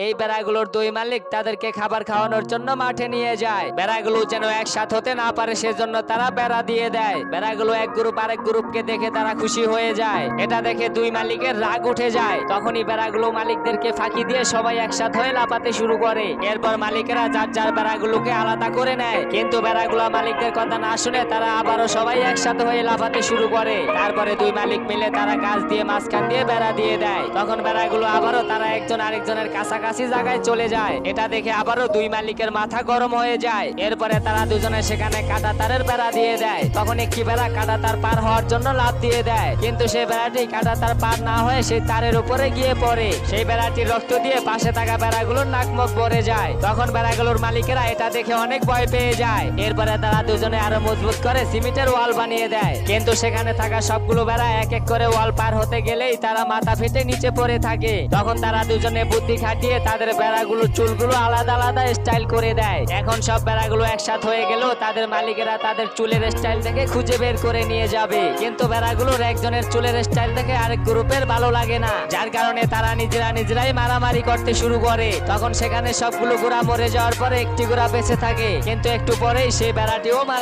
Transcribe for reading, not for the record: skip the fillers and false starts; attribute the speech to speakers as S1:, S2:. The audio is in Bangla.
S1: এই বেড়াগুলোর দুই মালিক তাদেরকে খাবার খাওয়ানোর জন্য মাঠে নিয়ে যায়। বেড়াগুলো যেন একসাথে হতে না পারে সেজন্য তারা বেড়া দিয়ে দেয়। বেড়াগুলো এক গ্রুপ আরেক গ্রুপকে দেখে তারা খুশি হয়ে যায়। এটা দেখে দুই মালিকের রাগ উঠে যায়। তখনই বেড়াগুলো মালিকদেরকে ফাঁকি দিয়ে সবাই একসাথে হয়ে লাফাতে শুরু করে। এরপর মালিকেরা যার যার বেড়াগুলোকে আলাদা করে নেয়, কিন্তু বেড়াগুলো মালিকদের কথা না শুনে তারা আবারও সবাই একসাথে হয়ে লাফাতে শুরু করে। তারপরে দুই মালিক মিলে তারা গাছ দিয়ে মাঝখান দিয়ে বেড়া দিয়ে দেয়। তখন বেড়াগুলো আবারও তারা একজন আরেকজনের কাছাকাছি জায়গায় চলে যায়। এটা দেখে আবারও দুই মালিকের মাথা গরম হয়ে যায়। এরপরে তারা দুজনে সেখানে কাঁটা তারের বেড়া দিয়ে দেয়। তখন একটি বেড়া কাঁটা তার পার হওয়ার জন্য লাফ দিয়ে দেয়, কিন্তু সেই বেড়াটি কাঁটা তার পার না হয়ে সেই তারের উপরে গিয়ে পড়ে। সেই বেড়াটির রক্ত দিয়ে পাশে থাকা বেড়াগুলোর নাক মুখ ভরে যায়। তখন বেড়াগুলোর মালিকেরা এটা দেখে অনেক ভয় পেয়ে যায়। এরপরে তারা দুজনে আরো মজবুত করে সিমেন্টের ওয়াল বানিয়ে দেয়, কিন্তু সেখানে থাকা সবগুলো বেড়া এক এক করে ওয়াল পার হতে গেলেই তারা মাথা ফেটে নিচে পড়ে থাকে। তখন তারা দুজনে বুদ্ধি খাটিয়ে তাদের বেড়াগুলো চুলগুলো আলাদা আলাদা স্টাইল করে দেয়। এখন সব বেড়াগুলো একসাথে হয়ে গেল, তাদের মালিকেরা তাদের চুলের স্টাইল থেকে খুঁজে বের করে নিয়ে যাবে, কিন্তু বেড়াগুলোর একজনের চুলের স্টাইল থেকে আরেক গ্রুপের ভালো লাগে না, যার কারণে তারা নিজেরাই মারামারি করতে শুরু করে। তখন সেখানে সবগুলো ঘোড়া মরে যাওয়ার পরে একটি ঘোড়া বেঁচে থাকে, কিন্তু একটু পরেই সেই বেড়াটিও মারা